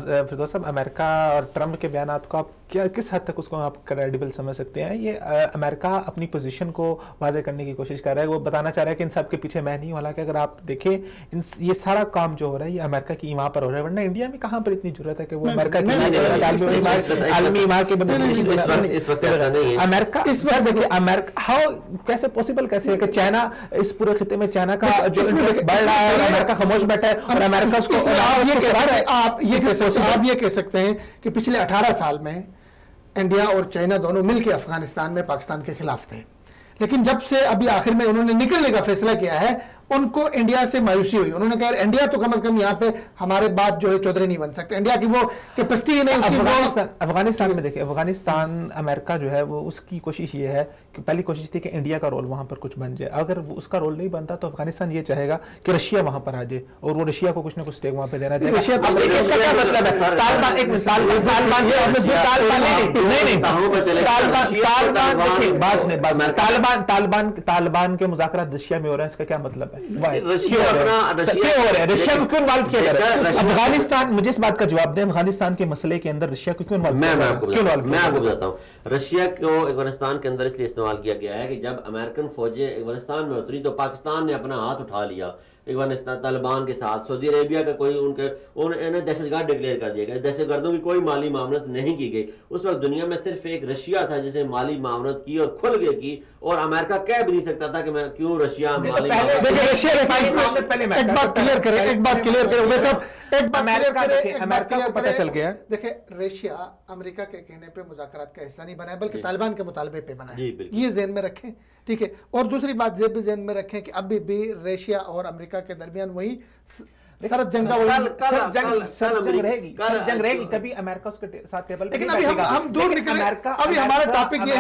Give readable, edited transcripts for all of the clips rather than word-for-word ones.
فردوس صاحب، امریکہ اور ٹرمپ کے بیانات کو آپ کس حد تک اس کو آپ کریڈیبل سمجھ سکتے ہیں؟ یہ امریکہ اپنی پوزیشن کو واضح کرنے کی کوشش کر رہا ہے، وہ بتانا چاہ رہا ہے کہ ان سب کے پیچھے میں نہیں ہوں، حالانکہ اگر آپ دیکھیں یہ سارا کام جو ہو رہا ہے یہ امریکہ کی ایما پر ہو رہا ہے، ورنہ انڈیا میں کہاں پر اتنی ضرورت ہے کہ وہ امریکہ کی عالمی ایما کے امریکہ اس وقت دیکھیں امریکہ کیسے پوسیبل کیسے ہے کہ چائنا اس پورے خطے میں چائنا کا جو انٹرسٹ بڑھ رہا ہے اور امریکہ خاموش بیٹھا ہے اور امریکہ اس کو آپ یہ کہہ سکتے ہیں کہ پچھلے 18 سال میں انڈیا اور چائنا دونوں مل کے افغانستان میں پاکستان کے خلاف تھے، لیکن جب سے ابھی آخر میں انہوں نے نکلنے کا فیصلہ کیا ہے ان کو انڈیا سے مایوسی ہوئی، انہوں نے کہا انڈیا تو کم از کم یہاں پہ ہمارے بات جو ہے چودھری نہیں بن سکتے، انڈیا کی وہ کیپیسٹی ہی نہیں۔ افغانستان میں دیکھیں، افغانستان امریکہ جو ہے وہ اس کی کوشش یہ ہے کہ پہلی کوشش تھی کہ انڈیا کا رول وہاں پر کچھ بن جائے، اگر وہ اس کا رول نہیں بنتا تو افغانستان یہ چاہے گا کہ رشیا وہاں پر آ جائے اور وہ رشیا کو کچھ نہ کچھ اسٹیک وہاں پہ دینا چاہے گا۔ اس کا کیا مطلب ہے؟ طالبان کے مذاکرات رشیا میں ہو رہے ہیں، اس کا کیا مطلب ہے؟ رشیا کو کیوں انوالو کیا جا رہا ہے؟ افغانستان، مجھے اس بات کا جواب دیں، افغانستان کے مسئلے کے اندر رشیا کو کیوں انوالو کیا جا رہا ہے؟ میں آپ کو بتاتا ہوں، رشیا کو افغانستان کے اندر اس لیے استعمال کیا گیا ہے کہ جب امریکن فوجیں افغانستان میں اتری تو پاکستان نے اپنا ہاتھ اٹھا لیا افغانستان طالبان کے ساتھ، سعودی عربیہ کا کوئی انہیں دہشت گرد ڈکلیئر کر دیا گیا، دہشت گردوں کی کوئی مالی معاونت نہیں کی گئی۔ اس وقت دنیا میں صرف ایک رشیا تھا جسے مالی معاونت کی اور کھل کے کی، اور امریکہ کہہ بھی نہیں سکتا تھا کہ میں کیوں رشیا مالی دیکھیں رشیا امریکہ کے کہنے پہ مذاکرات کا حصہ نہیں بنا ہے بلکہ طالبان کے مطالبے پہ بنا ہے، یہ ذہن میں رکھیں، ٹھیک ہے؟ اور دوسری بات یہ بھی ذہن میں رکھیں کہ ابھی بھی رشیا اور امریکہ کے درمیان وہی سرد جنگ جنگ رہے گی، کبھی امریکہ اس کے ساتھ ٹیبل، لیکن ابھی ہم دور نکلے، ابھی ہمارا ٹاپک یہ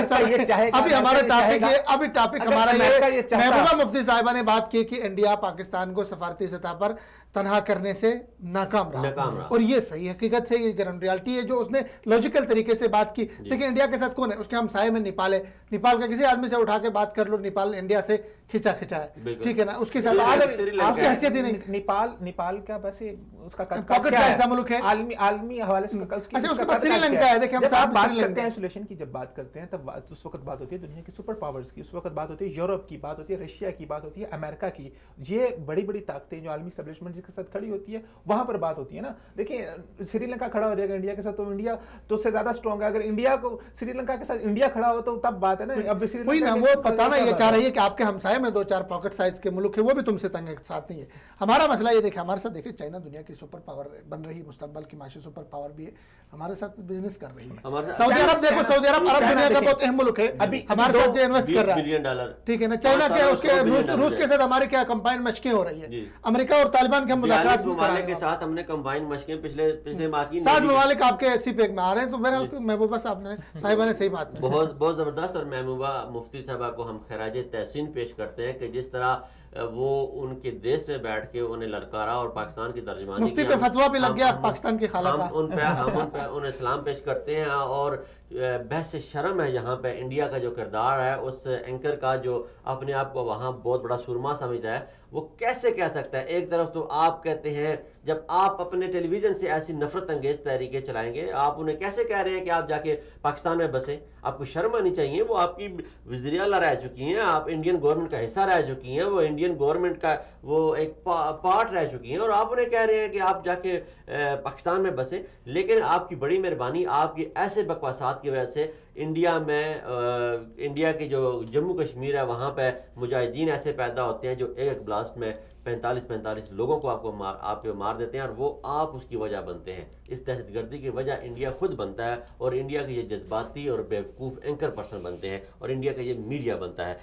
ہے، ابھی ہمارا ٹاپک یہ، ابھی ٹاپک ہمارا یہ، محبوبہ مفتی صاحبہ نے بات کی کہ انڈیا پاکستان کو سفارتی سطح پر تنہا کرنے سے ناکام رہا، اور یہ صحیح حقیقت ہے، یہ گراؤنڈ ریالٹی ہے جو اس نے لاجیکل طریقے سے بات کی۔ لیکن انڈیا کے ساتھ کون ہے؟ اس کے ہمسائے میں نیپال ہے، نیپال کا کسی آدمی سے اٹھا کے بات کر لو، نیپال انڈیا سے کھچا ہے، ٹھیک ہے نا؟ اس کے ساتھ آپ کی حیثیت ہی نہیں۔ نیپال کا ویسے اس کا پاکٹ کا ایسا ملک ہے عالمی حوالے سے، اچھا اس کے بعد سری لنکا ہے، دیکھیں ہم صاحب بات کرتے ہیں سولوشن کی، جب بات کرتے ہیں تب اس وقت بات ہوتی ہے دنیا کی سپر پاورز کی، اس وقت بات ہوتی ہے یورپ کی، بات ہوتی ہے رشیا کی، بات ہوتی ہے امریکہ کی، یہ بڑی بڑی طاقتیں جو عالمی اسٹیبلشمنٹ کے ساتھ کھڑی ہوتی ہے وہاں پر بات ہوتی ہے نا۔ دیکھیں سری لنکا کھڑا ہو جائے گا انڈیا کے ساتھ تو انڈیا تو اس سے زیادہ اسٹرانگ ہے، اگر انڈیا کو سری لنکا کے ساتھ انڈیا کھڑا ہو تو تب بات ہے نا۔ اب وہی نا، وہ پتہ نا یہ چاہ رہی ہے کہ آپ کے ہمسائے میں 2-4 پاکٹ سائز کے ملک ہے، وہ بھی تم سے تنگ ساتھ نہیں ہے۔ ہمارا مسئلہ یہ دیکھیں، ہمارے ساتھ دیکھیں چائنا دنیا کی سپر پاور بن رہی ہے، مستقبل کی معاشی سپر پاور بھی ہے، ہمارے ساتھ بزنس کر رہی ہے۔ سعودی عرب دیکھو، سعودی عرب دنیا کا بہت اہم ملک ہے، ابھی ہمارے ساتھ جو انویسٹ کر رہا ہے، ٹھیک ہے نا؟ چائنا کیا اس کے روس کے ساتھ ہمارے کیا کمبائنڈ مشقیں ہو رہی ہے، امریکہ اور طالبان کے ہم مذاکرات کے ساتھ ہم نے کمبائنڈ مشقیں پچھلے ماہ کی 60 ممالک آپ کے ایسی پیک میں آ رہے ہیں، تو بہرحال محبوبہ صاحبہ نے صحیح بات بہت زبردست، اور محبوبہ مفتی صاحبہ کو ہم خراج تحسین پیش کرتے ہیں کہ جس طرح وہ ان کے دیش میں بیٹھ کے انہیں للکارا اور پاکستان کی ترجمانی مفتی پہ فتویٰ بھی لگ گیا پاکستان کی خالہ کا، ہم انہیں سلام پیش کرتے ہیں، اور بحث شرم ہے یہاں پہ انڈیا کا جو کردار ہے، اس اینکر کا جو اپنے آپ کو وہاں بہت بڑا سرما سمجھتا ہے، وہ کیسے کہہ سکتا ہے؟ ایک طرف تو آپ کہتے ہیں جب آپ اپنے ٹیلی ویژن سے ایسی نفرت انگیز تحریکیں چلائیں گے، آپ انہیں کیسے کہہ رہے ہیں کہ آپ جا کے پاکستان میں بسیں؟ آپ کو شرم آنی چاہیے، وہ آپ کی وزیر اعلیٰ رہ چکی ہیں، آپ انڈین گورنمنٹ کا حصہ رہ چکی ہیں، وہ انڈین گورنمنٹ کا وہ ایک پارٹ رہ چکی ہیں، اور آپ انہیں کہہ رہے ہیں کہ آپ جا کے پاکستان میں بسیں۔ لیکن آپ کی بڑی مہربانی، آپ کی ایسے بکواسات کی وجہ سے انڈیا کے جو جموں کشمیر ہے وہاں پہ مجاہدین ایسے پیدا ہوتے ہیں جو ایک بلاسٹ میں 45 لوگوں کو آپ کے مار دیتے ہیں، اور وہ آپ اس کی وجہ بنتے ہیں۔ اس دہشت گردی کی وجہ انڈیا خود بنتا ہے، اور انڈیا کے یہ جذباتی اور بیوقوف اینکر پرسن بنتے ہیں، اور انڈیا کا یہ میڈیا بنتا ہے۔